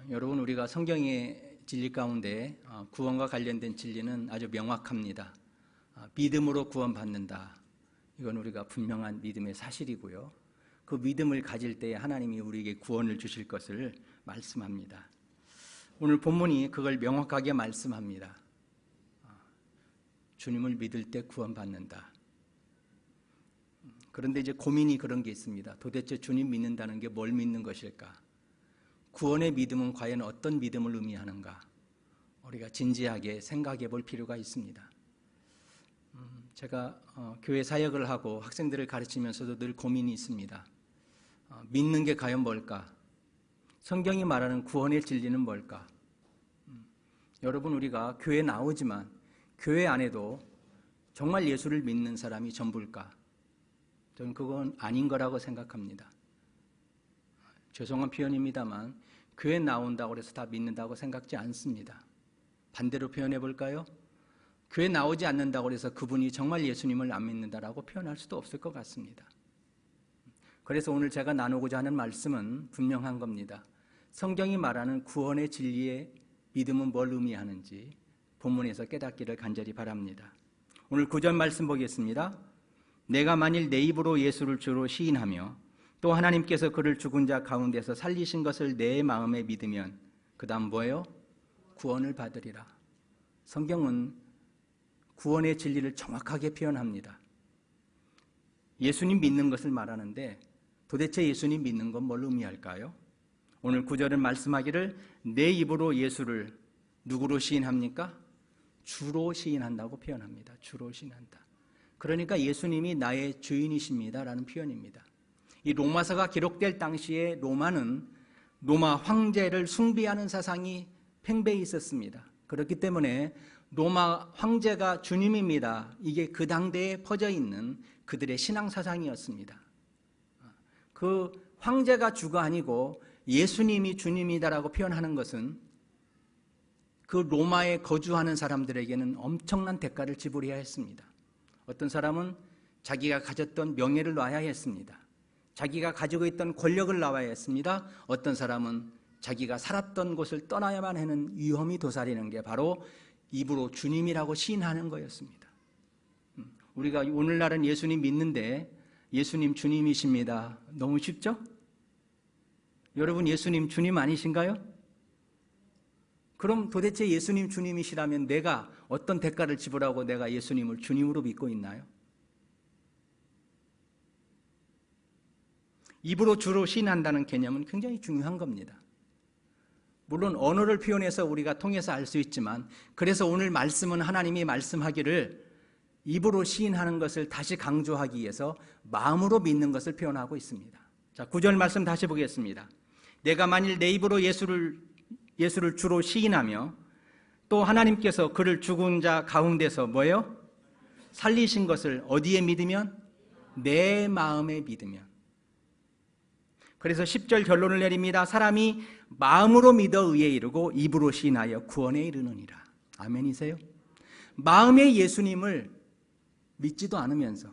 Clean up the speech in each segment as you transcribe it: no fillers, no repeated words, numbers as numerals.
여러분, 우리가 성경의 진리 가운데 구원과 관련된 진리는 아주 명확합니다. 믿음으로 구원받는다. 이건 우리가 분명한 믿음의 사실이고요. 그 믿음을 가질 때에 하나님이 우리에게 구원을 주실 것을 말씀합니다. 오늘 본문이 그걸 명확하게 말씀합니다. 주님을 믿을 때 구원받는다. 그런데 이제 고민이 그런 게 있습니다. 도대체 주님 믿는다는 게 뭘 믿는 것일까? 구원의 믿음은 과연 어떤 믿음을 의미하는가? 우리가 진지하게 생각해 볼 필요가 있습니다. 제가 교회 사역을 하고 학생들을 가르치면서도 늘 고민이 있습니다. 믿는 게 과연 뭘까? 성경이 말하는 구원의 진리는 뭘까? 여러분, 우리가 교회에 나오지만 교회 안에도 정말 예수를 믿는 사람이 전부일까? 저는 그건 아닌 거라고 생각합니다. 죄송한 표현입니다만 교회에 나온다고 해서 다 믿는다고 생각지 않습니다. 반대로 표현해 볼까요? 교회 나오지 않는다고 해서 그분이 정말 예수님을 안 믿는다라고 표현할 수도 없을 것 같습니다. 그래서 오늘 제가 나누고자 하는 말씀은 분명한 겁니다. 성경이 말하는 구원의 진리의 믿음은 뭘 의미하는지 본문에서 깨닫기를 간절히 바랍니다. 오늘 9절 말씀 보겠습니다. 내가 만일 내 입으로 예수를 주로 시인하며 또 하나님께서 그를 죽은 자 가운데서 살리신 것을 내 마음에 믿으면 그 다음 뭐예요? 구원을 받으리라. 성경은 구원의 진리를 정확하게 표현합니다. 예수님 믿는 것을 말하는데 도대체 예수님 믿는 건 뭘 의미할까요? 오늘 9절은 말씀하기를 내 입으로 예수를 누구로 시인합니까? 주로 시인한다고 표현합니다. 주로 시인한다. 그러니까 예수님이 나의 주인이십니다 라는 표현입니다. 이 로마서가 기록될 당시에 로마는 로마 황제를 숭배하는 사상이 팽배해 있었습니다. 그렇기 때문에 로마 황제가 주님입니다. 이게 그 당대에 퍼져 있는 그들의 신앙 사상이었습니다. 그 황제가 주가 아니고 예수님이 주님이다라고 표현하는 것은 그 로마에 거주하는 사람들에게는 엄청난 대가를 지불해야 했습니다. 어떤 사람은 자기가 가졌던 명예를 놔야 했습니다. 자기가 가지고 있던 권력을 놔야 했습니다. 어떤 사람은 자기가 살았던 곳을 떠나야만 하는 위험이 도사리는 게 바로 입으로 주님이라고 시인하는 거였습니다. 우리가 오늘날은 예수님 믿는데 예수님 주님이십니다. 너무 쉽죠? 여러분, 예수님 주님 아니신가요? 그럼 도대체 예수님 주님이시라면 내가 어떤 대가를 지불하고 내가 예수님을 주님으로 믿고 있나요? 입으로 주로 시인한다는 개념은 굉장히 중요한 겁니다. 물론 언어를 표현해서 우리가 통해서 알 수 있지만 그래서 오늘 말씀은 하나님이 말씀하기를 입으로 시인하는 것을 다시 강조하기 위해서 마음으로 믿는 것을 표현하고 있습니다. 자, 9절 말씀 다시 보겠습니다. 내가 만일 내 입으로 예수를 주로 시인하며 또 하나님께서 그를 죽은 자 가운데서 뭐예요? 살리신 것을 어디에 믿으면? 내 마음에 믿으면. 그래서 10절 결론을 내립니다. 사람이 마음으로 믿어 의에 이르고 입으로 시인하여 구원에 이르느니라. 아멘이세요? 마음의 예수님을 믿지도 않으면서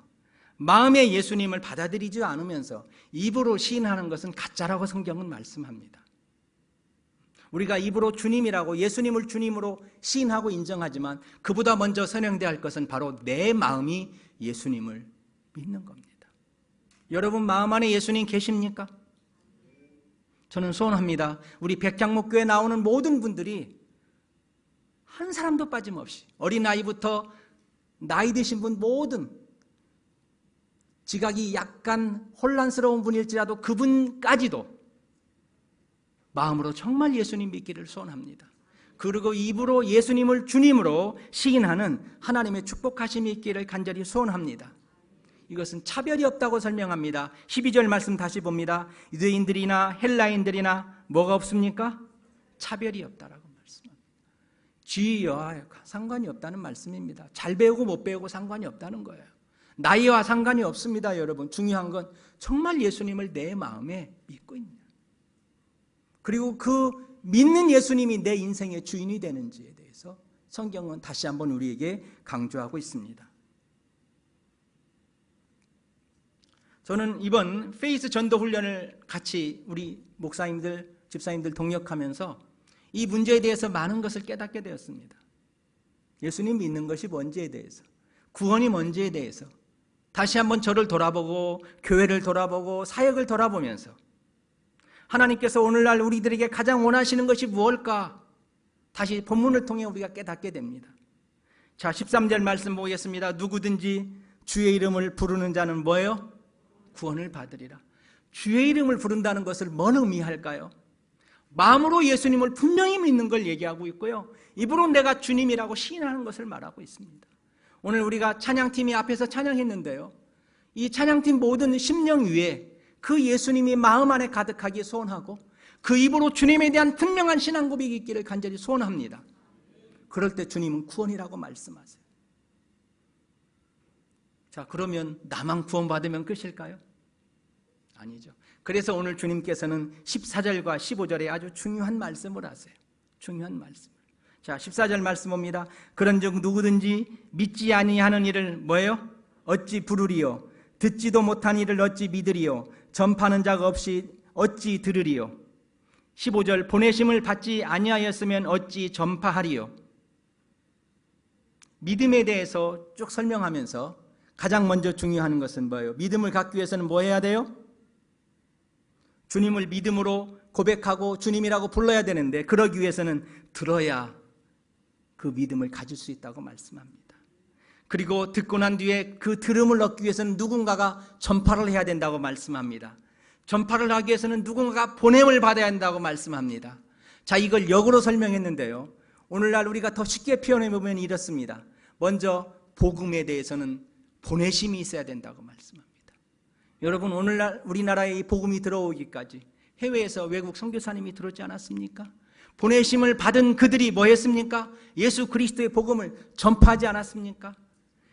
마음의 예수님을 받아들이지 않으면서 입으로 시인하는 것은 가짜라고 성경은 말씀합니다. 우리가 입으로 주님이라고 예수님을 주님으로 시인하고 인정하지만 그보다 먼저 선행돼야 할 것은 바로 내 마음이 예수님을 믿는 겁니다. 여러분 마음 안에 예수님 계십니까? 저는 소원합니다. 우리 백장목교에 나오는 모든 분들이 한 사람도 빠짐없이 어린아이부터 나이 드신 분 모든 지각이 약간 혼란스러운 분일지라도 그분까지도 마음으로 정말 예수님 믿기를 소원합니다. 그리고 입으로 예수님을 주님으로 시인하는 하나님의 축복하심이 있기를 간절히 소원합니다. 이것은 차별이 없다고 설명합니다. 12절 말씀 다시 봅니다. 유대인들이나 헬라인들이나 뭐가 없습니까? 차별이 없다라고 말씀합니다. 지위와 상관이 없다는 말씀입니다. 잘 배우고 못 배우고 상관이 없다는 거예요. 나이와 상관이 없습니다. 여러분 중요한 건 정말 예수님을 내 마음에 믿고 있냐, 그리고 그 믿는 예수님이 내 인생의 주인이 되는지에 대해서 성경은 다시 한번 우리에게 강조하고 있습니다. 저는 이번 페이스 전도 훈련을 같이 우리 목사님들 집사님들 동역하면서 이 문제에 대해서 많은 것을 깨닫게 되었습니다. 예수님 믿는 것이 뭔지에 대해서, 구원이 뭔지에 대해서 다시 한번 저를 돌아보고 교회를 돌아보고 사역을 돌아보면서 하나님께서 오늘날 우리들에게 가장 원하시는 것이 무엇일까? 다시 본문을 통해 우리가 깨닫게 됩니다. 자, 13절 말씀 보겠습니다. 누구든지 주의 이름을 부르는 자는 뭐예요? 구원을 받으리라. 주의 이름을 부른다는 것을 뭔 의미할까요? 마음으로 예수님을 분명히 믿는 걸 얘기하고 있고요, 입으로 내가 주님이라고 시인하는 것을 말하고 있습니다. 오늘 우리가 찬양팀이 앞에서 찬양했는데요, 이 찬양팀 모든 심령 위에 그 예수님이 마음 안에 가득하기에 소원하고 그 입으로 주님에 대한 분명한 신앙 고백이 있기를 간절히 소원합니다. 그럴 때 주님은 구원이라고 말씀하세요. 자, 그러면 나만 구원받으면 끝일까요? 아니죠. 그래서 오늘 주님께서는 14절과 15절에 아주 중요한 말씀을 하세요. 중요한 말씀을. 자, 14절 말씀 봅니다. 그런즉 누구든지 믿지 아니하는 이를 뭐예요? 어찌 부르리요? 듣지도 못한 이를 어찌 믿으리요? 전파하는 자가 없이 어찌 들으리요? 15절 보내심을 받지 아니하였으면 어찌 전파하리요? 믿음에 대해서 쭉 설명하면서 가장 먼저 중요한 것은 뭐예요? 믿음을 갖기 위해서는 뭐 해야 돼요? 주님을 믿음으로 고백하고 주님이라고 불러야 되는데, 그러기 위해서는 들어야 그 믿음을 가질 수 있다고 말씀합니다. 그리고 듣고 난 뒤에 그 들음을 얻기 위해서는 누군가가 전파를 해야 된다고 말씀합니다. 전파를 하기 위해서는 누군가가 보냄을 받아야 한다고 말씀합니다. 자, 이걸 역으로 설명했는데요, 오늘날 우리가 더 쉽게 표현해 보면 이렇습니다. 먼저 복음에 대해서는 보내심이 있어야 된다고 말씀합니다. 여러분, 오늘날 우리나라에 이 복음이 들어오기까지 해외에서 외국 선교사님이 들어오지 않았습니까? 보내심을 받은 그들이 뭐 했습니까? 예수 그리스도의 복음을 전파하지 않았습니까?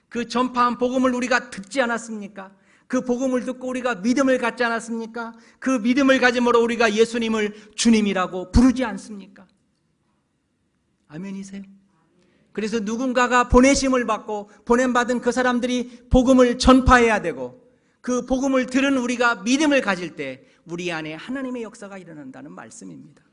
그 전파한 복음을 우리가 듣지 않았습니까? 그 복음을 듣고 우리가 믿음을 갖지 않았습니까? 그 믿음을 가짐으로 우리가 예수님을 주님이라고 부르지 않습니까? 아멘이세요? 그래서 누군가가 보내심을 받고 보냄받은 그 사람들이 복음을 전파해야 되고, 그 복음을 들은 우리가 믿음을 가질 때 우리 안에 하나님의 역사가 일어난다는 말씀입니다.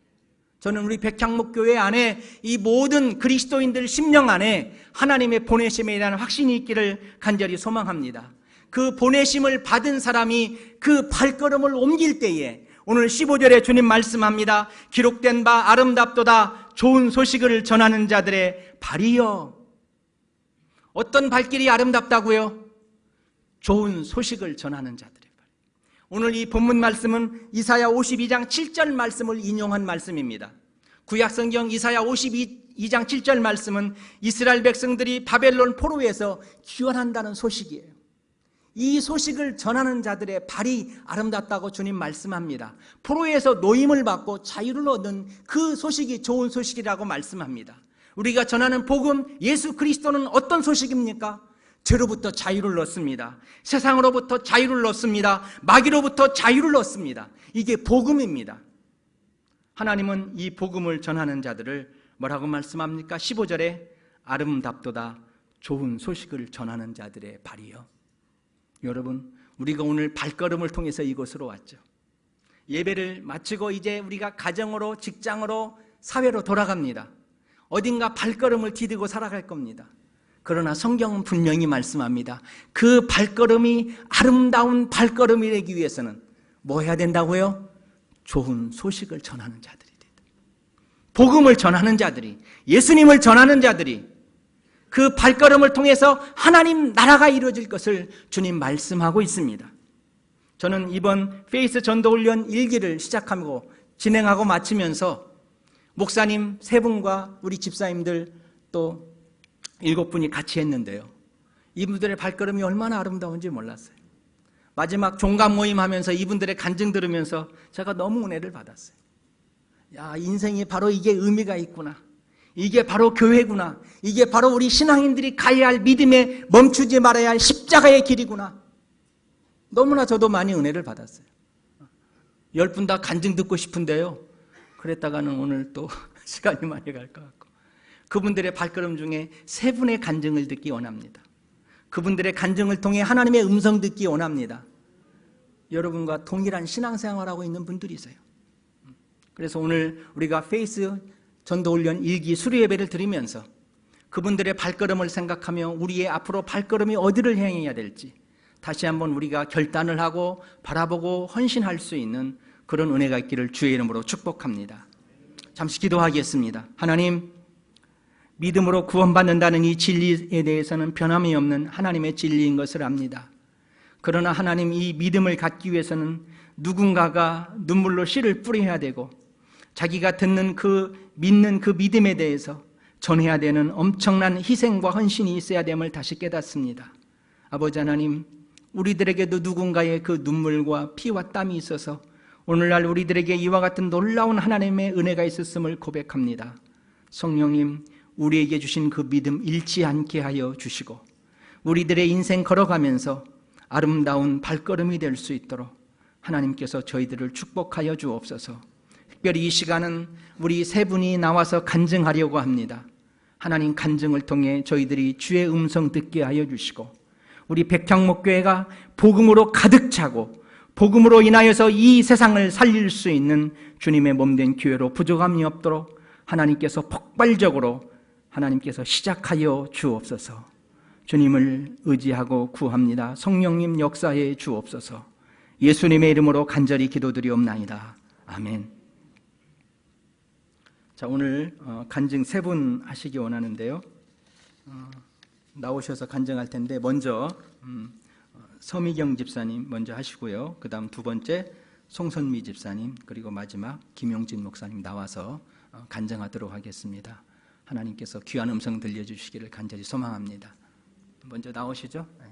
저는 우리 백향목교회 안에 이 모든 그리스도인들 심령 안에 하나님의 보내심에 대한 확신이 있기를 간절히 소망합니다. 그 보내심을 받은 사람이 그 발걸음을 옮길 때에 오늘 15절에 주님 말씀합니다. 기록된 바 아름답도다 좋은 소식을 전하는 자들의 발이여. 어떤 발길이 아름답다고요? 좋은 소식을 전하는 자들의 발. 오늘 이 본문 말씀은 이사야 52장 7절 말씀을 인용한 말씀입니다. 구약성경 이사야 52장 7절 말씀은 이스라엘 백성들이 바벨론 포로에서 귀환한다는 소식이에요. 이 소식을 전하는 자들의 발이 아름답다고 주님 말씀합니다. 포로에서 노임을 받고 자유를 얻은 그 소식이 좋은 소식이라고 말씀합니다. 우리가 전하는 복음 예수 그리스도는 어떤 소식입니까? 죄로부터 자유를 얻습니다. 세상으로부터 자유를 얻습니다. 마귀로부터 자유를 얻습니다. 이게 복음입니다. 하나님은 이 복음을 전하는 자들을 뭐라고 말씀합니까? 15절에 아름답도다 좋은 소식을 전하는 자들의 발이요. 여러분, 우리가 오늘 발걸음을 통해서 이곳으로 왔죠. 예배를 마치고 이제 우리가 가정으로, 직장으로, 사회로 돌아갑니다. 어딘가 발걸음을 디디고 살아갈 겁니다. 그러나 성경은 분명히 말씀합니다. 그 발걸음이 아름다운 발걸음이 되기 위해서는 뭐 해야 된다고요? 좋은 소식을 전하는 자들이 된다. 복음을 전하는 자들이, 예수님을 전하는 자들이 그 발걸음을 통해서 하나님 나라가 이루어질 것을 주님 말씀하고 있습니다. 저는 이번 페이스 전도훈련 1기를 시작하고 진행하고 마치면서 목사님 3분과 우리 집사님들 또 7분이 같이 했는데요, 이분들의 발걸음이 얼마나 아름다운지 몰랐어요. 마지막 종감 모임 하면서 이분들의 간증 들으면서 제가 너무 은혜를 받았어요. 야, 인생이 바로 이게 의미가 있구나. 이게 바로 교회구나. 이게 바로 우리 신앙인들이 가야 할 믿음에 멈추지 말아야 할 십자가의 길이구나. 너무나 저도 많이 은혜를 받았어요. 10분 다 간증 듣고 싶은데요, 그랬다가는 오늘 또 시간이 많이 갈 것 같고, 그분들의 발걸음 중에 3분의 간증을 듣기 원합니다. 그분들의 간증을 통해 하나님의 음성 듣기 원합니다. 여러분과 동일한 신앙생활하고 있는 분들이세요. 그래서 오늘 우리가 페이스 전도훈련 1기 수료예배를 드리면서 그분들의 발걸음을 생각하며 우리의 앞으로 발걸음이 어디를 향해야 될지 다시 한번 우리가 결단을 하고 바라보고 헌신할 수 있는 그런 은혜가 있기를 주의 이름으로 축복합니다. 잠시 기도하겠습니다. 하나님, 믿음으로 구원받는다는 이 진리에 대해서는 변함이 없는 하나님의 진리인 것을 압니다. 그러나 하나님, 이 믿음을 갖기 위해서는 누군가가 눈물로 씨를 뿌려야 되고 자기가 듣는 믿는 그 믿음에 대해서 전해야 되는 엄청난 희생과 헌신이 있어야 됨을 다시 깨닫습니다. 아버지 하나님, 우리들에게도 누군가의 그 눈물과 피와 땀이 있어서 오늘날 우리들에게 이와 같은 놀라운 하나님의 은혜가 있었음을 고백합니다. 성령님, 우리에게 주신 그 믿음 잃지 않게 하여 주시고 우리들의 인생 걸어가면서 아름다운 발걸음이 될 수 있도록 하나님께서 저희들을 축복하여 주옵소서. 특별히 이 시간은 우리 세 분이 나와서 간증하려고 합니다. 하나님, 간증을 통해 저희들이 주의 음성 듣게 하여 주시고 우리 백향목교회가 복음으로 가득 차고 복음으로 인하여서 이 세상을 살릴 수 있는 주님의 몸된 교회로 부족함이 없도록 하나님께서 폭발적으로 하나님께서 시작하여 주옵소서. 주님을 의지하고 구합니다. 성령님 역사해 주옵소서. 예수님의 이름으로 간절히 기도드리옵나이다. 아멘. 자, 오늘 간증 세 분 하시기 원하는데요. 나오셔서 간증할 텐데 먼저 서미경 집사님 먼저 하시고요. 그 다음 두 번째 송선미 집사님, 그리고 마지막 김용진 목사님 나와서 간증하도록 하겠습니다. 하나님께서 귀한 음성 들려주시기를 간절히 소망합니다. 먼저 나오시죠. 네.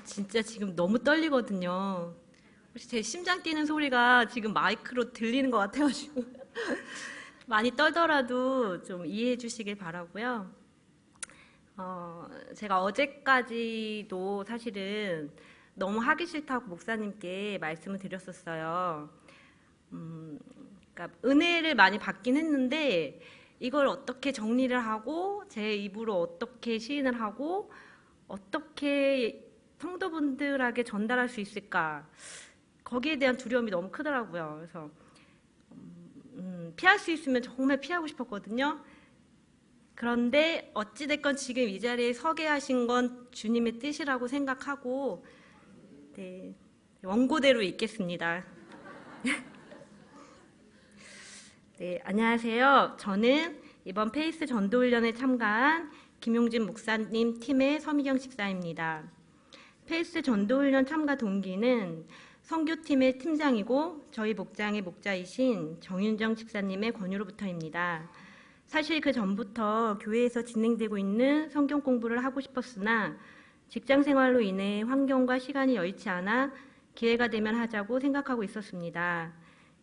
진짜 지금 너무 떨리거든요. 혹시 제 심장 뛰는 소리가 지금 마이크로 들리는 것 같아가지고 많이 떨더라도 좀 이해해 주시길 바라고요. 제가 어제까지도 사실은 너무 하기 싫다고 목사님께 말씀을 드렸었어요. 그러니까 은혜를 많이 받긴 했는데 이걸 어떻게 정리를 하고 제 입으로 어떻게 시인을 하고 어떻게 성도분들에게 전달할 수 있을까, 거기에 대한 두려움이 너무 크더라고요. 그래서 피할 수 있으면 정말 피하고 싶었거든요. 그런데 어찌됐건 지금 이 자리에 서게 하신 건 주님의 뜻이라고 생각하고 원고대로 읽겠습니다. 네, 안녕하세요. 저는 이번 페이스 전도훈련에 참가한 김용진 목사님 팀의 서미경 집사입니다. 페이스 전도훈련 참가 동기는 선교팀의 팀장이고 저희 목장의 목자이신 정윤정 집사님의 권유로부터입니다. 사실 그 전부터 교회에서 진행되고 있는 성경 공부를 하고 싶었으나 직장 생활로 인해 환경과 시간이 여의치 않아 기회가 되면 하자고 생각하고 있었습니다.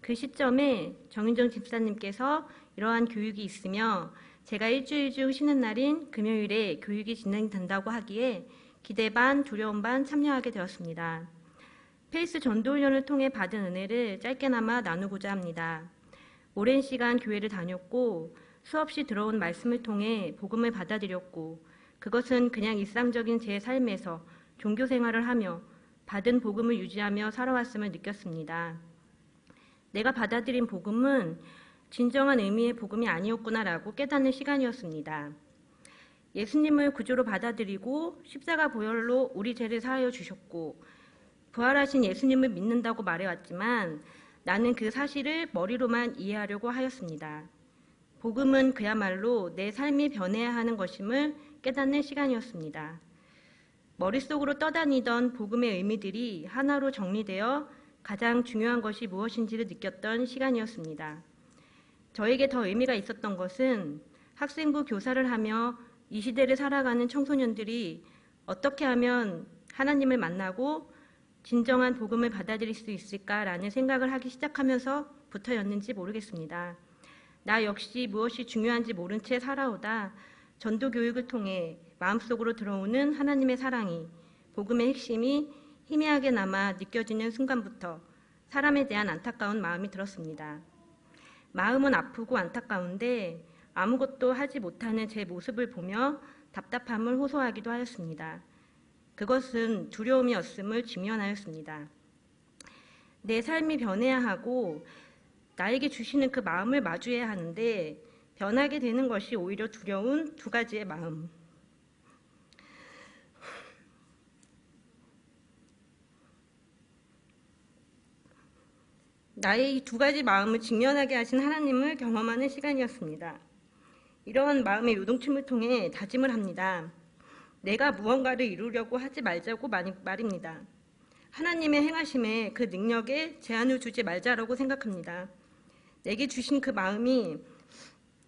그 시점에 정윤정 집사님께서 이러한 교육이 있으며 제가 일주일 중 쉬는 날인 금요일에 교육이 진행된다고 하기에 기대 반 두려움 반 참여하게 되었습니다. 페이스 전도훈련을 통해 받은 은혜를 짧게나마 나누고자 합니다. 오랜 시간 교회를 다녔고 수없이 들어온 말씀을 통해 복음을 받아들였고 그것은 그냥 일상적인 제 삶에서 종교 생활을 하며 받은 복음을 유지하며 살아왔음을 느꼈습니다. 내가 받아들인 복음은 진정한 의미의 복음이 아니었구나라고 깨닫는 시간이었습니다. 예수님을 구주로 받아들이고 십자가 보혈로 우리 죄를 사하여 주셨고 부활하신 예수님을 믿는다고 말해왔지만 나는 그 사실을 머리로만 이해하려고 하였습니다. 복음은 그야말로 내 삶이 변해야 하는 것임을 깨닫는 시간이었습니다. 머릿속으로 떠다니던 복음의 의미들이 하나로 정리되어 가장 중요한 것이 무엇인지를 느꼈던 시간이었습니다. 저에게 더 의미가 있었던 것은 학생부 교사를 하며 이 시대를 살아가는 청소년들이 어떻게 하면 하나님을 만나고 진정한 복음을 받아들일 수 있을까라는 생각을 하기 시작하면서부터였는지 모르겠습니다. 나 역시 무엇이 중요한지 모른 채 살아오다 전도 교육을 통해 마음속으로 들어오는 하나님의 사랑이 복음의 핵심이 희미하게 남아 느껴지는 순간부터 사람에 대한 안타까운 마음이 들었습니다. 마음은 아프고 안타까운데 아무것도 하지 못하는 제 모습을 보며 답답함을 호소하기도 하였습니다. 그것은 두려움이었음을 직면하였습니다. 내 삶이 변해야 하고 나에게 주시는 그 마음을 마주해야 하는데 변하게 되는 것이 오히려 두려운 두 가지의 마음. 나의 이 두 가지 마음을 직면하게 하신 하나님을 경험하는 시간이었습니다. 이러한 마음의 요동침을 통해 다짐을 합니다. 내가 무언가를 이루려고 하지 말자고 말입니다. 하나님의 행하심에 그 능력에 제한을 두지 말자라고 생각합니다. 내게 주신 그 마음이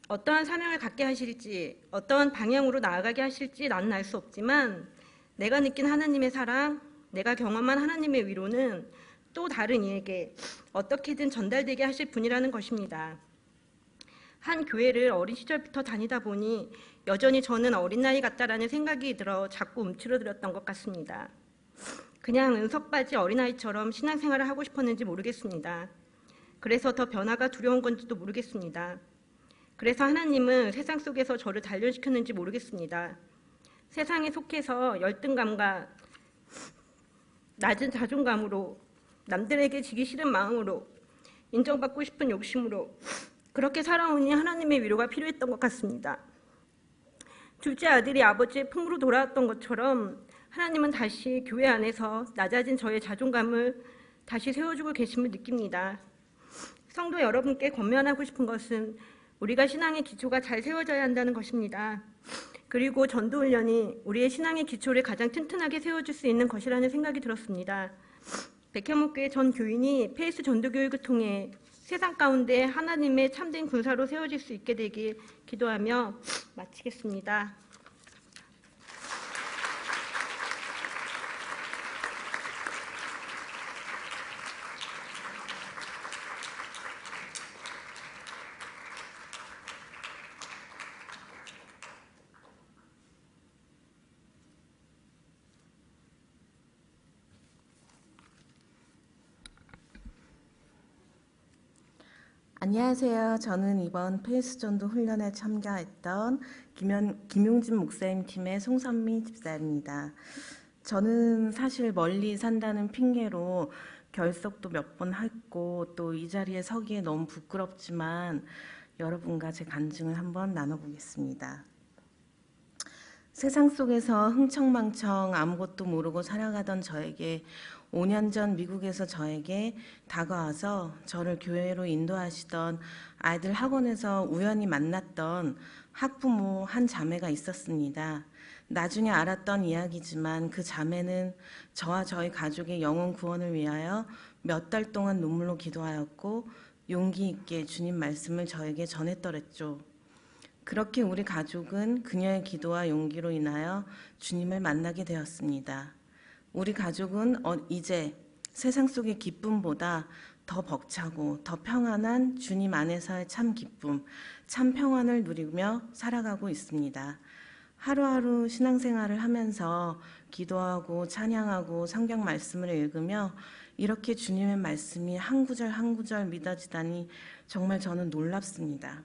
어떠한 사명을 갖게 하실지, 어떠한 방향으로 나아가게 하실지 나는 알 수 없지만 내가 느낀 하나님의 사랑, 내가 경험한 하나님의 위로는 또 다른 이에게 어떻게든 전달되게 하실 분이라는 것입니다. 한 교회를 어린 시절부터 다니다 보니 여전히 저는 어린 나이 같다라는 생각이 들어 자꾸 움츠러들었던 것 같습니다. 그냥 은석바지 어린아이처럼 신앙생활을 하고 싶었는지 모르겠습니다. 그래서 더 변화가 두려운 건지도 모르겠습니다. 그래서 하나님은 세상 속에서 저를 단련시켰는지 모르겠습니다. 세상에 속해서 열등감과 낮은 자존감으로 남들에게 지기 싫은 마음으로 인정받고 싶은 욕심으로 그렇게 살아오니 하나님의 위로가 필요했던 것 같습니다. 둘째 아들이 아버지의 품으로 돌아왔던 것처럼 하나님은 다시 교회 안에서 낮아진 저의 자존감을 다시 세워주고 계심을 느낍니다. 성도 여러분께 권면하고 싶은 것은 우리가 신앙의 기초가 잘 세워져야 한다는 것입니다. 그리고 전도훈련이 우리의 신앙의 기초를 가장 튼튼하게 세워줄 수 있는 것이라는 생각이 들었습니다. 백현목교회 전 교인이 페이스 전도교육을 통해 세상 가운데 하나님의 참된 군사로 세워질 수 있게 되길 기도하며 마치겠습니다. 안녕하세요. 저는 이번 페이스 전도 훈련에 참가했던 김용진 목사님 팀의 송선미 집사입니다. 저는 사실 멀리 산다는 핑계로 결석도 몇 번 했고 또 이 자리에 서기에 너무 부끄럽지만 여러분과 제 간증을 한번 나눠보겠습니다. 세상 속에서 흥청망청 아무것도 모르고 살아가던 저에게 5년 전 미국에서 저에게 다가와서 저를 교회로 인도하시던 아이들 학원에서 우연히 만났던 학부모 한 자매가 있었습니다. 나중에 알았던 이야기지만 그 자매는 저와 저희 가족의 영혼 구원을 위하여 몇 달 동안 눈물로 기도하였고 용기 있게 주님 말씀을 저에게 전했더랬죠. 그렇게 우리 가족은 그녀의 기도와 용기로 인하여 주님을 만나게 되었습니다. 우리 가족은 이제 세상 속의 기쁨보다 더 벅차고 더 평안한 주님 안에서의 참 기쁨, 참 평안을 누리며 살아가고 있습니다. 하루하루 신앙생활을 하면서 기도하고 찬양하고 성경 말씀을 읽으며 이렇게 주님의 말씀이 한 구절 한 구절 믿어지다니 정말 저는 놀랍습니다.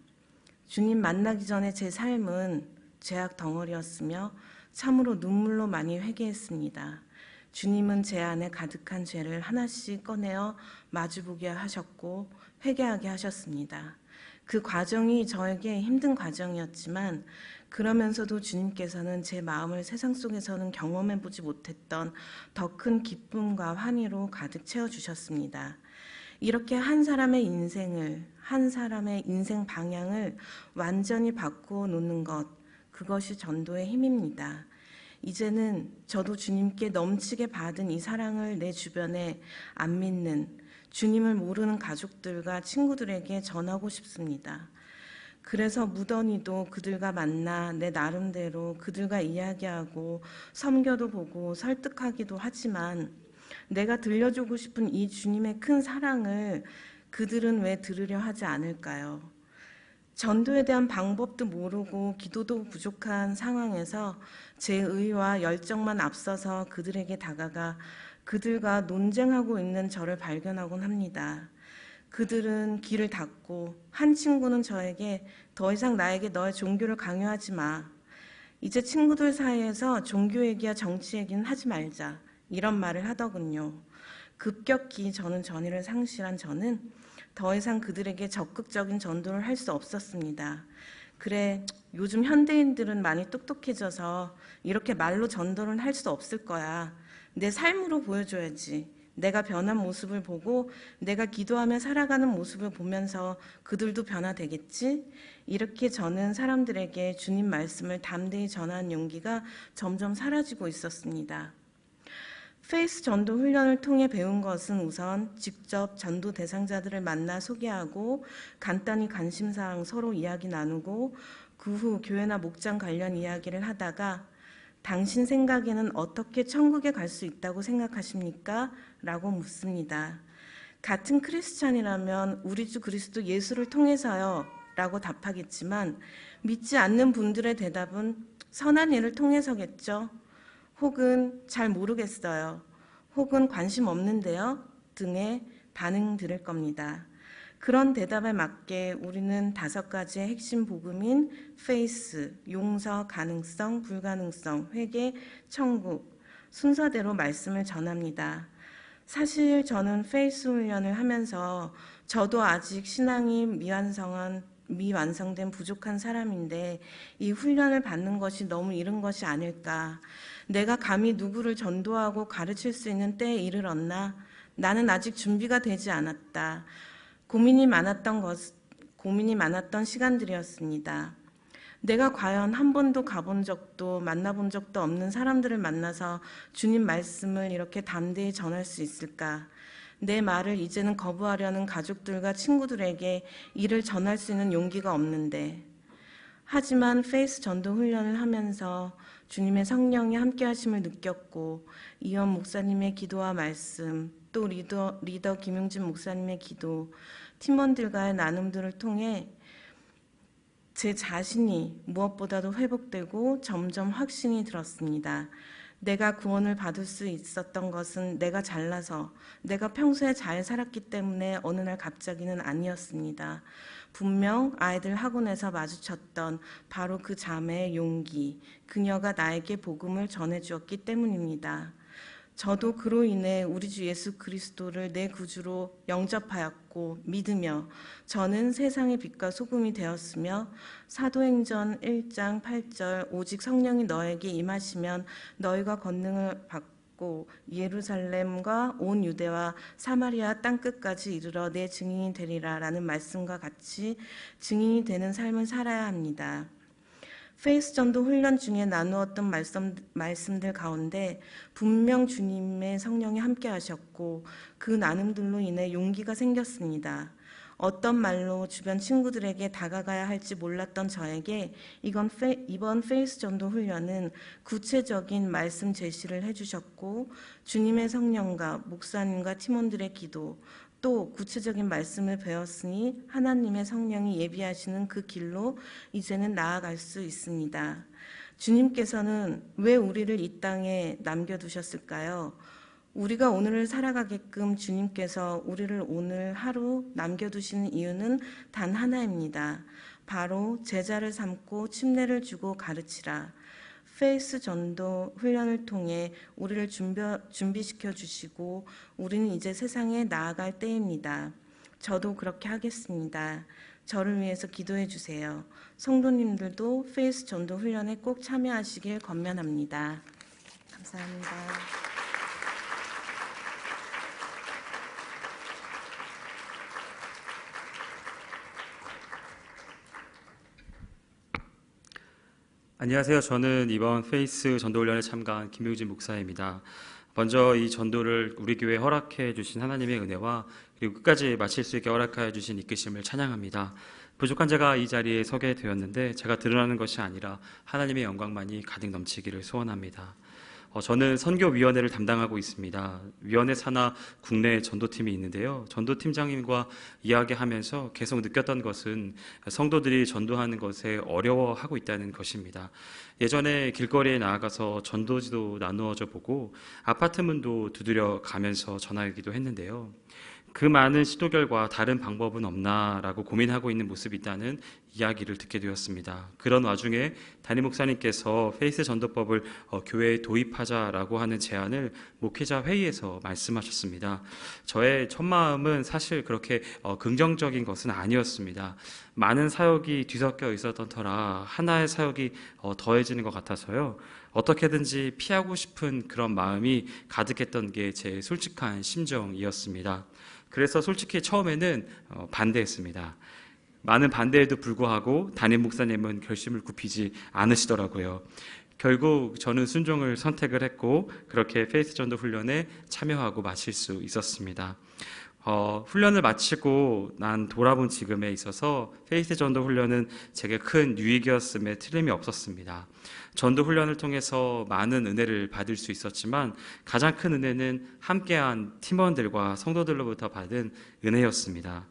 주님 만나기 전에 제 삶은 죄악 덩어리였으며 참으로 눈물로 많이 회개했습니다. 주님은 제 안에 가득한 죄를 하나씩 꺼내어 마주보게 하셨고 회개하게 하셨습니다. 그 과정이 저에게 힘든 과정이었지만 그러면서도 주님께서는 제 마음을 세상 속에서는 경험해보지 못했던 더 큰 기쁨과 환희로 가득 채워주셨습니다. 이렇게 한 사람의 인생을, 한 사람의 인생 방향을 완전히 바꾸어 놓는 것, 그것이 전도의 힘입니다. 이제는 저도 주님께 넘치게 받은 이 사랑을 내 주변에 안 믿는 주님을 모르는 가족들과 친구들에게 전하고 싶습니다. 그래서 무던히도 그들과 만나 내 나름대로 그들과 이야기하고 섬겨도 보고 설득하기도 하지만 내가 들려주고 싶은 이 주님의 큰 사랑을 그들은 왜 들으려 하지 않을까요? 전도에 대한 방법도 모르고 기도도 부족한 상황에서 제 의와 열정만 앞서서 그들에게 다가가 그들과 논쟁하고 있는 저를 발견하곤 합니다. 그들은 길을 닫고 한 친구는 저에게 더 이상 나에게 너의 종교를 강요하지 마. 이제 친구들 사이에서 종교 얘기야 정치 얘기는 하지 말자. 이런 말을 하더군요. 급격히 저는 전의를 상실한 저는 더 이상 그들에게 적극적인 전도를 할 수 없었습니다. 그래, 요즘 현대인들은 많이 똑똑해져서 이렇게 말로 전도를 할 수 없을 거야. 내 삶으로 보여줘야지. 내가 변한 모습을 보고 내가 기도하며 살아가는 모습을 보면서 그들도 변화되겠지? 이렇게 저는 사람들에게 주님 말씀을 담대히 전하는 용기가 점점 사라지고 있었습니다. 페이스 전도 훈련을 통해 배운 것은 우선 직접 전도 대상자들을 만나 소개하고 간단히 관심사항 서로 이야기 나누고 그 후 교회나 목장 관련 이야기를 하다가 당신 생각에는 어떻게 천국에 갈 수 있다고 생각하십니까? 라고 묻습니다. 같은 크리스찬이라면 우리 주 그리스도 예수를 통해서요 라고 답하겠지만 믿지 않는 분들의 대답은 선한 일을 통해서겠죠. 혹은 잘 모르겠어요. 혹은 관심 없는데요. 등의 반응 들을 겁니다. 그런 대답에 맞게 우리는 5가지의 핵심 복음인 페이스, 용서, 가능성, 불가능성, 회개, 천국 순서대로 말씀을 전합니다. 사실 저는 페이스 훈련을 하면서 저도 아직 신앙이 미완성된 부족한 사람인데 이 훈련을 받는 것이 너무 이른 것이 아닐까. 내가 감히 누구를 전도하고 가르칠 수 있는 때에 이르렀나? 나는 아직 준비가 되지 않았다. 고민이 많았던 시간들이었습니다. 내가 과연 한 번도 가본 적도 만나본 적도 없는 사람들을 만나서 주님 말씀을 이렇게 담대히 전할 수 있을까? 내 말을 이제는 거부하려는 가족들과 친구들에게 이를 전할 수 있는 용기가 없는데. 하지만 페이스 전도 훈련을 하면서 주님의 성령이 함께 하심을 느꼈고 이현 목사님의 기도와 말씀, 또 리더 김용진 목사님의 기도, 팀원들과의 나눔들을 통해 제 자신이 무엇보다도 회복되고 점점 확신이 들었습니다. 내가 구원을 받을 수 있었던 것은 내가 잘나서 내가 평소에 잘 살았기 때문에 어느 날 갑자기는 아니었습니다. 분명 아이들 학원에서 마주쳤던 바로 그 자매의 용기, 그녀가 나에게 복음을 전해주었기 때문입니다. 저도 그로 인해 우리 주 예수 그리스도를 내 구주로 영접하였고 믿으며 저는 세상의 빛과 소금이 되었으며 사도행전 1장 8절 오직 성령이 너에게 임하시면 너희가 권능을 받고 예루살렘과 온 유대와 사마리아 땅끝까지 이르러 내 증인이 되리라 라는 말씀과 같이 증인이 되는 삶을 살아야 합니다. 페이스 전도 훈련 중에 나누었던 말씀들 가운데 분명 주님의 성령이 함께 하셨고 그 나눔들로 인해 용기가 생겼습니다. 어떤 말로 주변 친구들에게 다가가야 할지 몰랐던 저에게 이번 페이스 전도 훈련은 구체적인 말씀 제시를 해주셨고 주님의 성령과 목사님과 팀원들의 기도 또 구체적인 말씀을 배웠으니 하나님의 성령이 예비하시는 그 길로 이제는 나아갈 수 있습니다. 주님께서는 왜 우리를 이 땅에 남겨두셨을까요? 우리가 오늘을 살아가게끔 주님께서 우리를 오늘 하루 남겨두시는 이유는 단 하나입니다. 바로 제자를 삼고 침례를 주고 가르치라. 페이스 전도 훈련을 통해 우리를 준비시켜 주시고 우리는 이제 세상에 나아갈 때입니다. 저도 그렇게 하겠습니다. 저를 위해서 기도해 주세요. 성도님들도 페이스 전도 훈련에 꼭 참여하시길 권면합니다. 감사합니다. 안녕하세요. 저는 이번 페이스 전도훈련에 참가한 김용진 목사입니다. 먼저 이 전도를 우리 교회에 허락해 주신 하나님의 은혜와 그리고 끝까지 마칠 수 있게 허락하여 주신 이끄심을 찬양합니다. 부족한 제가 이 자리에 서게 되었는데 제가 드러나는 것이 아니라 하나님의 영광만이 가득 넘치기를 소원합니다. 저는 선교위원회를 담당하고 있습니다. 위원회 산하 국내 전도팀이 있는데요. 전도팀장님과 이야기하면서 계속 느꼈던 것은 성도들이 전도하는 것에 어려워하고 있다는 것입니다. 예전에 길거리에 나아가서 전도지도 나누어져 보고 아파트 문도 두드려 가면서 전하기도 했는데요. 그 많은 시도 결과 다른 방법은 없나라고 고민하고 있는 모습이 있다는 이야기를 듣게 되었습니다. 그런 와중에 담임 목사님께서 페이스 전도법을 교회에 도입하자라고 하는 제안을 목회자 회의에서 말씀하셨습니다. 저의 첫 마음은 사실 그렇게 긍정적인 것은 아니었습니다. 많은 사역이 뒤섞여 있었던 터라 하나의 사역이 더해지는 것 같아서요. 어떻게든지 피하고 싶은 그런 마음이 가득했던 게 제 솔직한 심정이었습니다. 그래서 솔직히 처음에는 반대했습니다. 많은 반대에도 불구하고 담임 목사님은 결심을 굽히지 않으시더라고요. 결국 저는 순종을 선택을 했고 그렇게 페이스 전도 훈련에 참여하고 마칠 수 있었습니다. 훈련을 마치고 난 돌아본 지금에 있어서 페이스 전도 훈련은 제게 큰 유익이었음에 틀림이 없었습니다. 전도 훈련을 통해서 많은 은혜를 받을 수 있었지만 가장 큰 은혜는 함께한 팀원들과 성도들로부터 받은 은혜였습니다.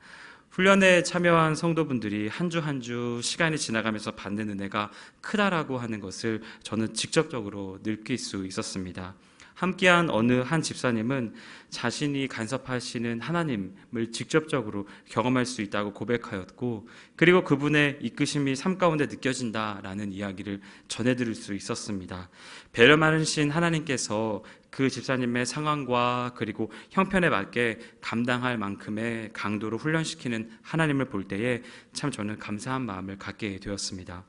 훈련에 참여한 성도분들이 한 주 한 주 시간이 지나가면서 받는 은혜가 크다라고 하는 것을 저는 직접적으로 느낄 수 있었습니다. 함께한 어느 한 집사님은 자신이 간섭하시는 하나님을 직접적으로 경험할 수 있다고 고백하였고, 그리고 그분의 이끄심이 삶 가운데 느껴진다라는 이야기를 전해드릴 수 있었습니다. 배려 많으신 하나님께서 그 집사님의 상황과 그리고 형편에 맞게 감당할 만큼의 강도로 훈련시키는 하나님을 볼 때에 참 저는 감사한 마음을 갖게 되었습니다.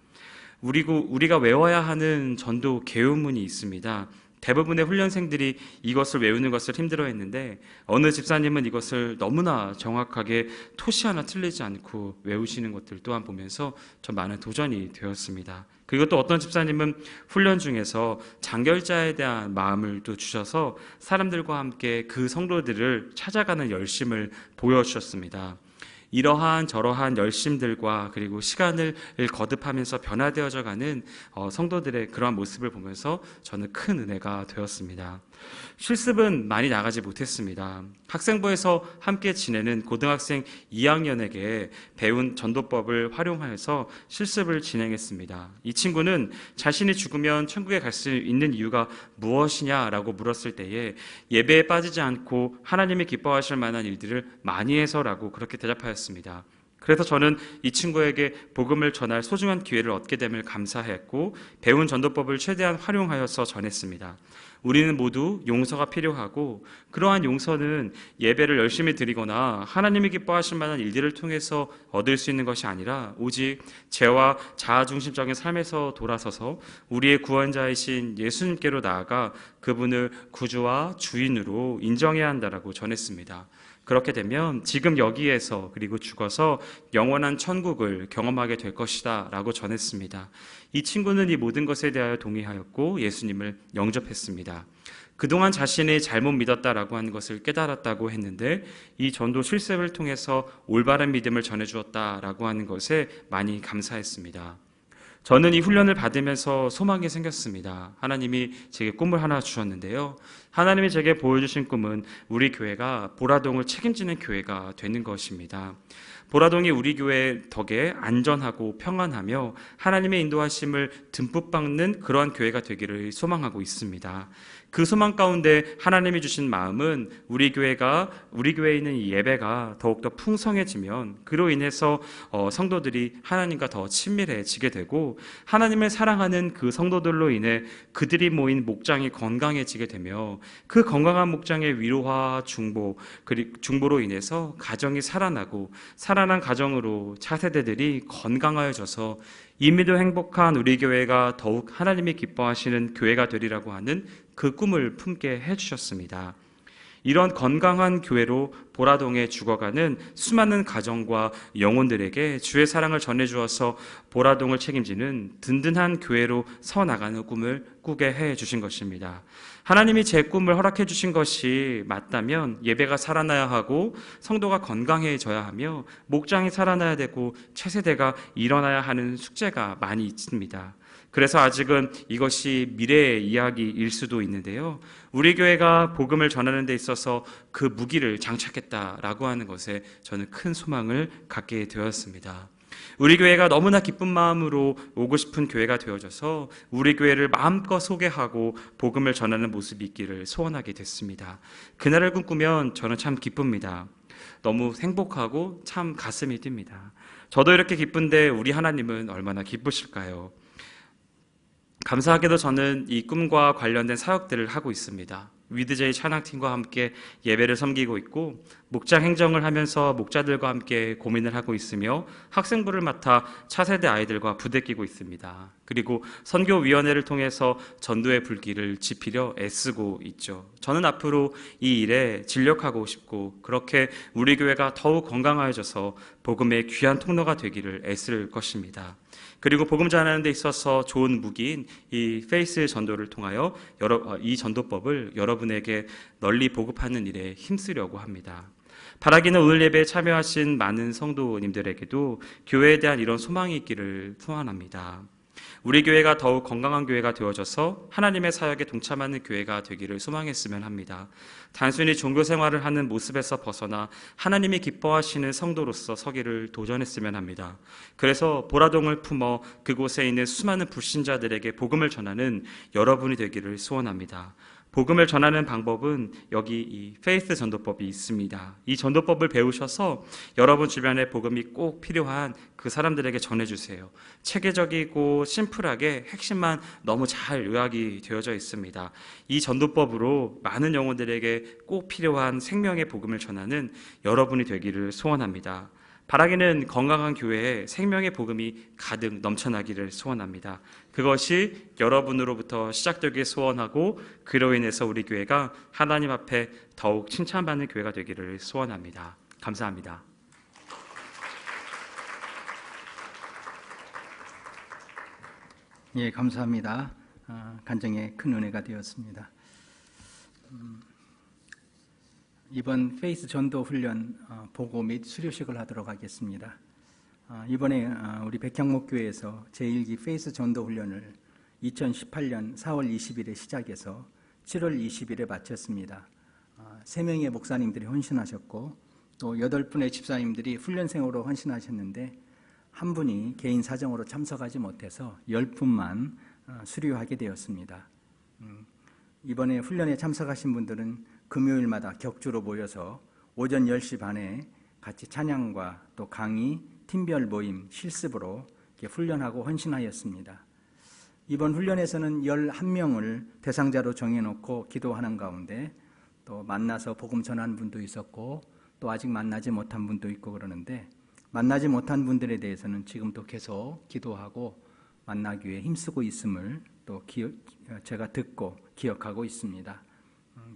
우리가 외워야 하는 전도 계율문이 있습니다. 대부분의 훈련생들이 이것을 외우는 것을 힘들어했는데 어느 집사님은 이것을 너무나 정확하게 토시 하나 틀리지 않고 외우시는 것들 또한 보면서 좀 많은 도전이 되었습니다. 그리고 또 어떤 집사님은 훈련 중에서 장결자에 대한 마음을 또 주셔서 사람들과 함께 그 성도들을 찾아가는 열심을 보여주셨습니다. 이러한 저러한 열심들과 그리고 시간을 거듭하면서 변화되어져 가는 성도들의 그러한 모습을 보면서 저는 큰 은혜가 되었습니다. 실습은 많이 나가지 못했습니다. 학생부에서 함께 지내는 고등학생 2학년에게 배운 전도법을 활용하여서 실습을 진행했습니다. 이 친구는 자신이 죽으면 천국에 갈 수 있는 이유가 무엇이냐라고 물었을 때에 예배에 빠지지 않고 하나님이 기뻐하실 만한 일들을 많이 해서라고 그렇게 대답하였습니다. 그래서 저는 이 친구에게 복음을 전할 소중한 기회를 얻게 됨을 감사했고 배운 전도법을 최대한 활용하여서 전했습니다. 우리는 모두 용서가 필요하고 그러한 용서는 예배를 열심히 드리거나 하나님이 기뻐하실 만한 일들을 통해서 얻을 수 있는 것이 아니라 오직 죄와 자아중심적인 삶에서 돌아서서 우리의 구원자이신 예수님께로 나아가 그분을 구주와 주인으로 인정해야 한다라고 전했습니다. 그렇게 되면 지금 여기에서 그리고 죽어서 영원한 천국을 경험하게 될 것이다 라고 전했습니다. 이 친구는 이 모든 것에 대하여 동의하였고 예수님을 영접했습니다. 그동안 자신이 잘못 믿었다라고 하는 것을 깨달았다고 했는데 이 전도 실습을 통해서 올바른 믿음을 전해주었다라고 하는 것에 많이 감사했습니다. 저는 이 훈련을 받으면서 소망이 생겼습니다. 하나님이 제게 꿈을 하나 주셨는데요. 하나님이 제게 보여주신 꿈은 우리 교회가 보라동을 책임지는 교회가 되는 것입니다. 보라동이 우리 교회 덕에 안전하고 평안하며 하나님의 인도하심을 듬뿍 받는 그러한 교회가 되기를 소망하고 있습니다. 그 소망 가운데 하나님이 주신 마음은 우리 교회에 있는 이 예배가 더욱더 풍성해지면 그로 인해서 성도들이 하나님과 더 친밀해지게 되고 하나님을 사랑하는 그 성도들로 인해 그들이 모인 목장이 건강해지게 되며 그 건강한 목장의 위로와 중보로 인해서 가정이 살아나고 살아난 가정으로 차세대들이 건강하여져서 이미도 행복한 우리 교회가 더욱 하나님이 기뻐하시는 교회가 되리라고 하는 그 꿈을 품게 해주셨습니다. 이런 건강한 교회로 보라동에 죽어가는 수많은 가정과 영혼들에게 주의 사랑을 전해주어서 보라동을 책임지는 든든한 교회로 서나가는 꿈을 꾸게 해주신 것입니다. 하나님이 제 꿈을 허락해 주신 것이 맞다면 예배가 살아나야 하고 성도가 건강해져야 하며 목장이 살아나야 되고 차세대가 일어나야 하는 숙제가 많이 있습니다. 그래서 아직은 이것이 미래의 이야기일 수도 있는데요. 우리 교회가 복음을 전하는 데 있어서 그 무기를 장착했다라고 하는 것에 저는 큰 소망을 갖게 되었습니다. 우리 교회가 너무나 기쁜 마음으로 오고 싶은 교회가 되어져서 우리 교회를 마음껏 소개하고 복음을 전하는 모습이 있기를 소원하게 됐습니다. 그날을 꿈꾸면 저는 참 기쁩니다. 너무 행복하고 참 가슴이 뜁니다. 저도 이렇게 기쁜데 우리 하나님은 얼마나 기쁘실까요? 감사하게도 저는 이 꿈과 관련된 사역들을 하고 있습니다. 위드제이 찬양팀과 함께 예배를 섬기고 있고, 목장 행정을 하면서 목자들과 함께 고민을 하고 있으며, 학생부를 맡아 차세대 아이들과 부대끼고 있습니다. 그리고 선교위원회를 통해서 전도의 불길을 지피려 애쓰고 있죠. 저는 앞으로 이 일에 진력하고 싶고, 그렇게 우리 교회가 더욱 건강해져서 복음의 귀한 통로가 되기를 애쓸 것입니다. 그리고 복음 전하는 데 있어서 좋은 무기인 이 페이스 전도를 통하여 이 전도법을 여러분에게 널리 보급하는 일에 힘쓰려고 합니다. 바라기는 오늘 예배에 참여하신 많은 성도님들에게도 교회에 대한 이런 소망이 있기를 소원합니다. 우리 교회가 더욱 건강한 교회가 되어져서 하나님의 사역에 동참하는 교회가 되기를 소망했으면 합니다. 단순히 종교 생활을 하는 모습에서 벗어나 하나님이 기뻐하시는 성도로서 서기를 도전했으면 합니다. 그래서 보라동을 품어 그곳에 있는 수많은 불신자들에게 복음을 전하는 여러분이 되기를 소원합니다. 복음을 전하는 방법은 여기 이 페이스 전도법이 있습니다. 이 전도법을 배우셔서 여러분 주변에 복음이 꼭 필요한 그 사람들에게 전해주세요. 체계적이고 심플하게 핵심만 너무 잘 요약이 되어져 있습니다. 이 전도법으로 많은 영혼들에게 꼭 필요한 생명의 복음을 전하는 여러분이 되기를 소원합니다. 바라기는 건강한 교회에 생명의 복음이 가득 넘쳐나기를 소원합니다. 그것이 여러분으로부터 시작되길 소원하고, 그로 인해서 우리 교회가 하나님 앞에 더욱 칭찬받는 교회가 되기를 소원합니다. 감사합니다. 예, 감사합니다. 간증에 큰 은혜가 되었습니다. 이번 페이스 전도 훈련 보고 및 수료식을 하도록 하겠습니다. 이번에 우리 백향목교회에서 제1기 페이스 전도 훈련을 2018년 4월 20일에 시작해서 7월 20일에 마쳤습니다. 3명의 목사님들이 헌신하셨고, 또 8분의 집사님들이 훈련생으로 헌신하셨는데, 한 분이 개인 사정으로 참석하지 못해서 10분만 수료하게 되었습니다. 이번에 훈련에 참석하신 분들은 금요일마다 격주로 모여서 오전 10시 반에 같이 찬양과 또 강의, 팀별 모임, 실습으로 이렇게 훈련하고 헌신하였습니다. 이번 훈련에서는 11명을 대상자로 정해놓고 기도하는 가운데 또 만나서 복음 전하는 분도 있었고, 또 아직 만나지 못한 분도 있고 그러는데, 만나지 못한 분들에 대해서는 지금도 계속 기도하고 만나기 위해 힘쓰고 있음을 또 제가 듣고 기억하고 있습니다.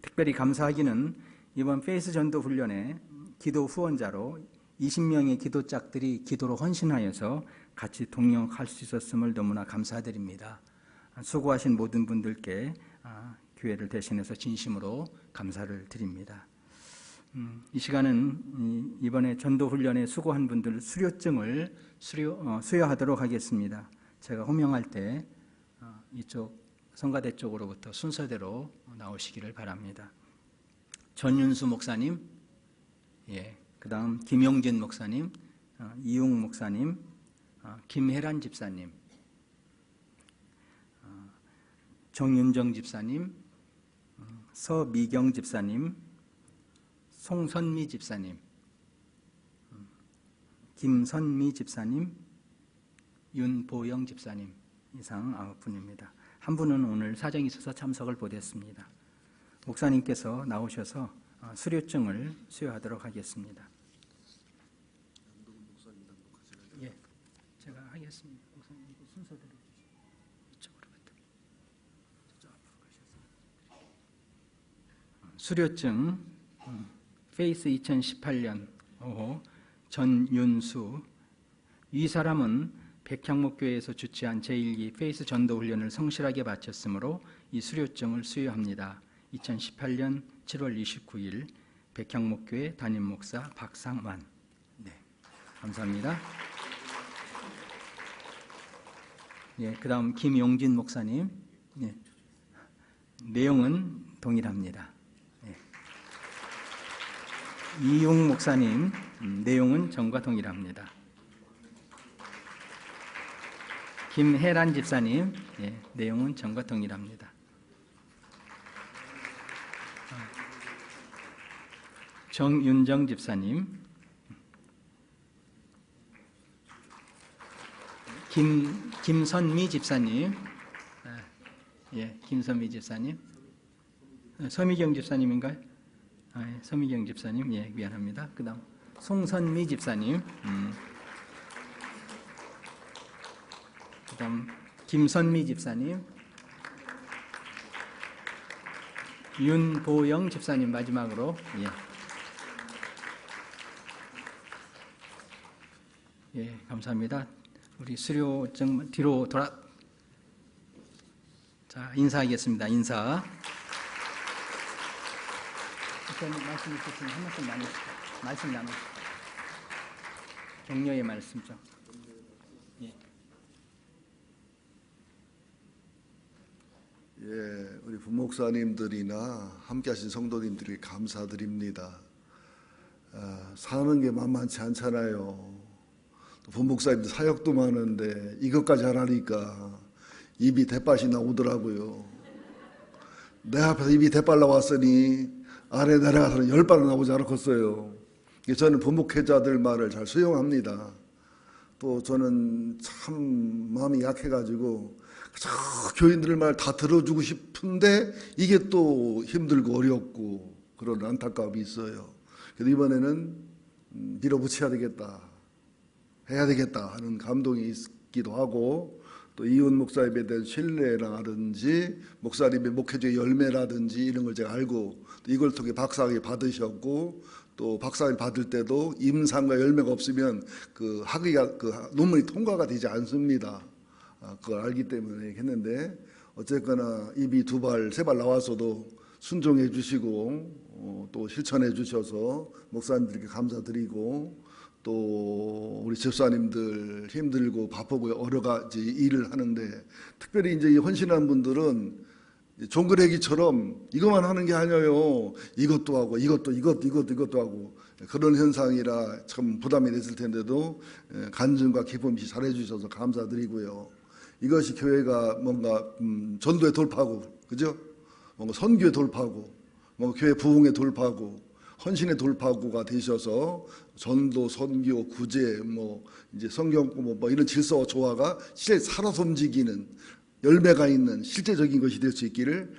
특별히 감사하기는 이번 페이스 전도 훈련에 기도 후원자로 20명의 기도짝들이 기도로 헌신하여서 같이 동역할 수 있었음을 너무나 감사드립니다. 수고하신 모든 분들께 교회를 대신해서 진심으로 감사를 드립니다. 이 시간은 이번에 전도 훈련에 수고한 분들 수료증을 수여하도록 하겠습니다. 제가 호명할 때 이쪽 성가대 쪽으로부터 순서대로 나오시기를 바랍니다. 전윤수 목사님, 그 다음 김용진 목사님, 이용 목사님, 김혜란 집사님, 정윤정 집사님, 서미경 집사님, 송선미 집사님, 김선미 집사님, 윤보영 집사님, 이상 9분입니다. 한 분은 오늘 사정이 있어서 참석을 못했습니다. 목사님께서 나오셔서 수료증을 수여하도록 하겠습니다. 예, 제가 하겠습니다. 목사님 순서대로 이쪽으로부터 저쪽 앞으로 가셔서 수료증 페이스 2018년 5호 전윤수. 이 사람은 백향목교회에서 주최한 제1기 페이스 전도 훈련을 성실하게 마쳤으므로 이 수료증을 수여합니다. 2018년 7월 29일 백향목교회 담임 목사 박상만. 네, 감사합니다. 예, 그다음 김용진 목사님. 예. 내용은 동일합니다. 예. 이용 목사님, 내용은 전과 동일합니다. 김혜란 집사님, 예, 내용은 전과 동일합니다. 정윤정 집사님, 김선미 집사님, 예, 김선미 집사님, 서미경 집사님인가요? 예, 서미경 집사님, 예, 미안합니다. 그다음 송선미 집사님, 그다음 김선미 집사님, 윤보영 집사님 마지막으로, 예, 예, 감사합니다. 우리 수료증 뒤로 자, 인사하겠습니다. 인사. 말씀 있으시면 한 말씀 나누시죠. 말씀 나누시죠. 격려의 말씀죠. 예. 예, 우리 부목사님들이나 함께하신 성도님들에게 감사드립니다. 사는 게 만만치 않잖아요. 부목사님들 사역도 많은데 이것까지 하라니까 입이 대빨이 나오더라고요. 내 앞에서 입이 대빨 나왔으니 아래 내려가서는 10발은 나오지 않았겠어요. 저는 부목회자들 말을 잘 수용합니다. 또 저는 참 마음이 약해가지고 저 교인들 말 다 들어주고 싶은데 이게 또 힘들고 어렵고 그런 안타까움이 있어요. 그래서 이번에는 밀어붙여야 되겠다, 해야 되겠다 하는 감동이 있기도 하고, 또 이훈 목사님에 대한 신뢰라든지 목사님의 목회자의 열매라든지 이런 걸 제가 알고, 또 이걸 통해 박사학위 받으셨고, 또 박사학위 받을 때도 임상과 열매가 없으면 그 학위가, 그 논문이 통과가 되지 않습니다. 그걸 알기 때문에 했는데, 어쨌거나 입이 2발, 3발 나와서도 순종해 주시고 또 실천해 주셔서 목사님들께 감사드리고, 또 우리 집사님들 힘들고 바쁘고 여러 가지 일을 하는데, 특별히 이제 이 헌신한 분들은 종그레기처럼 이것만 하는 게 아니에요. 이것도 하고 이것도 하고 그런 현상이라 참 부담이 됐을 텐데도 간증과 기쁨 없이 잘해 주셔서 감사드리고요. 이것이 교회가 뭔가 전도의 돌파구, 그죠? 뭔가 선교의 돌파구, 뭔가 교회 부흥의 돌파구, 헌신의 돌파구가 되셔서 전도, 선교, 구제, 이제 성경 뭐 이런 질서와 조화가 실제 살아서 움직이는 열매가 있는 실제적인 것이 될 수 있기를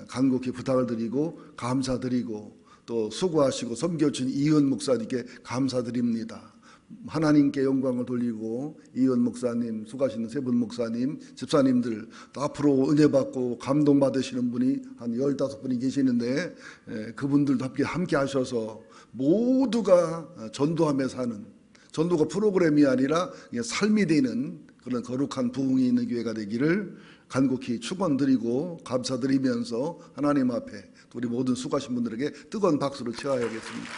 간곡히 부탁을 드리고 감사드리고, 또 수고하시고 섬겨준 이은 목사님께 감사드립니다. 하나님께 영광을 돌리고, 이은 목사님, 수고하시는 세 분 목사님, 집사님들, 또 앞으로 은혜 받고 감동 받으시는 분이 한 15분이 계시는데, 그분들도 함께 하셔서 모두가 전도하며 사는, 전도가 프로그램이 아니라 삶이 되는 그런 거룩한 부흥이 있는 교회가 되기를 간곡히 축원드리고 감사드리면서 하나님 앞에 우리 모든 수고하신 분들에게 뜨거운 박수를 치러야겠습니다.